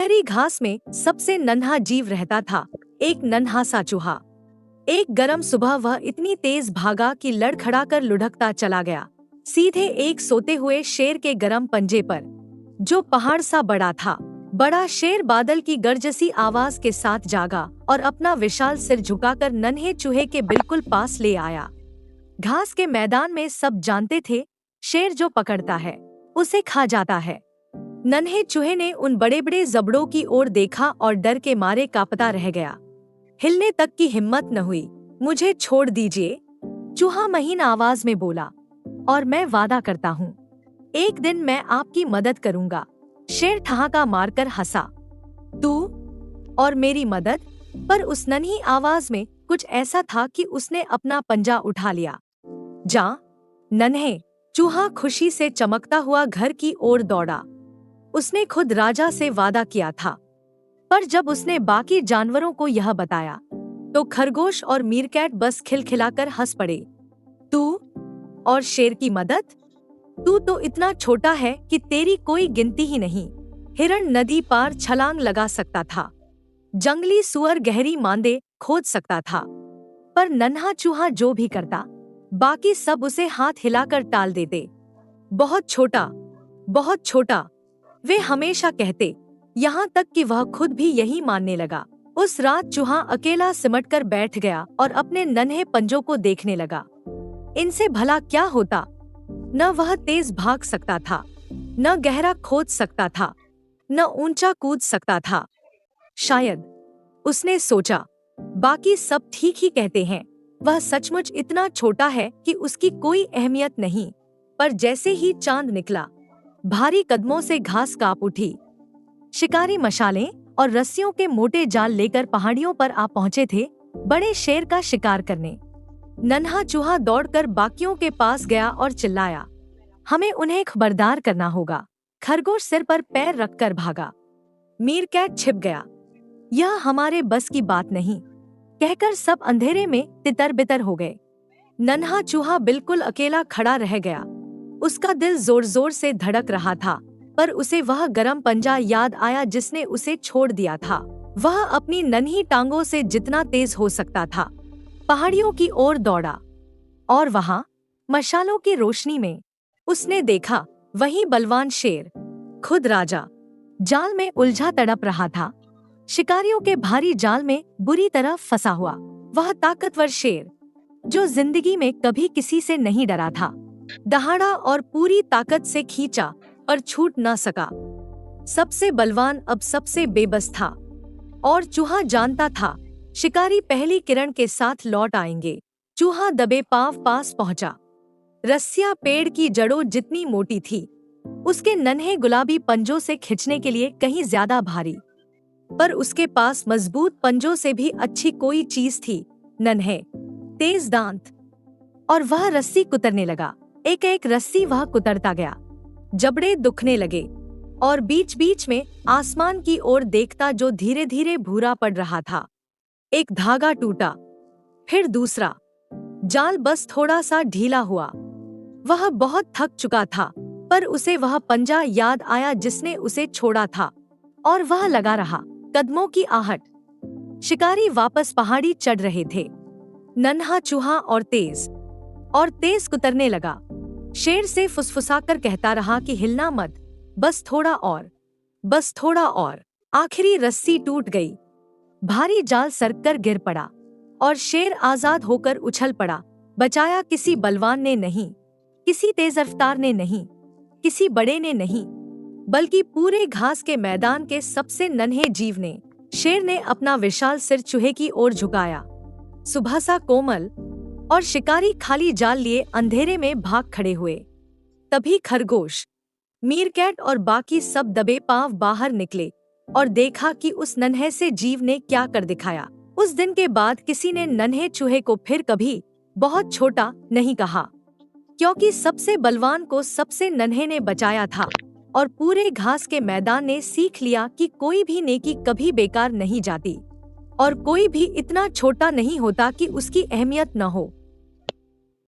हरी घास में सबसे नन्हा जीव रहता था, एक नन्हा सा चूहा। एक गर्म सुबह वह इतनी तेज भागा कि लड़खड़ाकर लुढ़कता चला गया, सीधे एक सोते हुए शेर के गर्म पंजे पर, जो पहाड़ सा बड़ा था। बड़ा शेर बादल की गर्जसी आवाज के साथ जागा और अपना विशाल सिर झुकाकर नन्हे चूहे के बिल्कुल पास ले आया। घास के मैदान में सब जानते थे, शेर जो पकड़ता है उसे खा जाता है। नन्हे चूहे ने उन बड़े बड़े जबड़ों की ओर देखा और डर के मारे कांपता रह गया। हिलने तक की हिम्मत न हुई। मुझे छोड़ दीजिए, चूहा महीन आवाज में बोला, और मैं वादा करता हूँ एक दिन मैं आपकी मदद करूंगा। शेर ठहाका मारकर हंसा। तू और मेरी मदद? पर उस नन्ही आवाज में कुछ ऐसा था कि उसने अपना पंजा उठा लिया। जा नन्हे, चूहा खुशी से चमकता हुआ घर की ओर दौड़ा। उसने खुद राजा से वादा किया था, पर जब उसने बाकी जानवरों को यह बताया तो खरगोश और मीरकैट बस खिलखिलाकर हंस पड़े। तू और शेर की मदद? तू तो इतना छोटा है कि तेरी कोई गिनती ही नहीं। हिरण नदी पार छलांग लगा सकता था, जंगली सुअर गहरी मांदे खोद सकता था, पर नन्हा चूहा जो भी करता बाकी सब उसे हाथ हिलाकर टाल देते। बहुत छोटा, बहुत छोटा, वे हमेशा कहते, यहाँ तक कि वह खुद भी यही मानने लगा। उस रात चूहा अकेला सिमटकर बैठ गया और अपने नन्हे पंजों को देखने लगा। इनसे भला क्या होता? न वह तेज भाग सकता था, न गहरा खोद सकता था, न ऊंचा कूद सकता था। शायद, उसने सोचा, बाकी सब ठीक ही कहते हैं, वह सचमुच इतना छोटा है कि उसकी कोई अहमियत नहीं। पर जैसे ही चांद निकला, भारी कदमों से घास कांप उठी। शिकारी मशालें और रस्सियों के मोटे जाल लेकर पहाड़ियों पर आ पहुंचे थे, बड़े शेर का शिकार करने। नन्हा चूहा दौड़कर बाकियों के पास गया और चिल्लाया, हमें उन्हें खबरदार करना होगा। खरगोश सिर पर पैर रखकर भागा। मीरकैट छिप गया, यह हमारे बस की बात नहीं, कहकर सब अंधेरे में तितर बितर हो गए। नन्हा चूहा बिल्कुल अकेला खड़ा रह गया। उसका दिल जोर जोर से धड़क रहा था, पर उसे वह गरम पंजा याद आया जिसने उसे छोड़ दिया था। वह अपनी नन्ही टांगों से जितना तेज हो सकता था पहाड़ियों की ओर दौड़ा, और वहां मशालों की रोशनी में उसने देखा वही बलवान शेर, खुद राजा, जाल में उलझा तड़प रहा था। शिकारियों के भारी जाल में बुरी तरह फंसा हुआ वह ताकतवर शेर, जो जिंदगी में कभी किसी से नहीं डरा था, दहाड़ा और पूरी ताकत से खींचा और छूट न सका। सबसे बलवान अब सबसे बेबस था, और चूहा जानता था शिकारी पहली किरण के साथ लौट आएंगे। चूहा दबे पांव पास पहुंचा। रस्सियां पेड़ की जड़ों जितनी मोटी थी, उसके नन्हे गुलाबी पंजों से खींचने के लिए कहीं ज्यादा भारी, पर उसके पास मजबूत पंजों से भी अच्छी कोई चीज थी, नन्हे तेज दांत। और वह रस्सी कुतरने लगा। एक एक रस्सी वह कुतरता गया, जबड़े दुखने लगे, और बीच बीच में आसमान की ओर देखता जो धीरे धीरे भूरा पड़ रहा था। एक धागा टूटा, फिर दूसरा। जाल बस थोड़ा सा ढीला हुआ। वह बहुत थक चुका था, पर उसे वह पंजा याद आया जिसने उसे छोड़ा था, और वह लगा रहा। कदमों की आहट। शिकारी वापस पहाड़ी चढ़ रहे थे। नन्हा चूहा और तेज कुतरने लगा। शेर से फुसफुसाकर कहता रहा कि हिलना मत, बस थोड़ा और, बस थोड़ा और। आखिरी रस्सी टूट गई। भारी जाल सरककर गिर पड़ा, और शेर आजाद होकर उछल पड़ा। बचाया किसी बलवान ने नहीं, किसी तेज रफ्तार ने नहीं, किसी बड़े ने नहीं, बल्कि पूरे घास के मैदान के सबसे नन्हे जीव ने। शेर ने अपना विशाल सिर चूहे की ओर झुकाया, सुबह सा कोमल, और शिकारी खाली जाल लिए अंधेरे में भाग खड़े हुए। तभी खरगोश, मीरकैट और बाकी सब दबे पांव बाहर निकले और देखा कि उस नन्हे से जीव ने क्या कर दिखाया। उस दिन के बाद किसी ने नन्हे चूहे को फिर कभी बहुत छोटा नहीं कहा, क्योंकि सबसे बलवान को सबसे नन्हे ने बचाया था, और पूरे घास के मैदान ने सीख लिया कि कोई भी नेकी कभी बेकार नहीं जाती, और कोई भी इतना छोटा नहीं होता कि उसकी अहमियत न हो।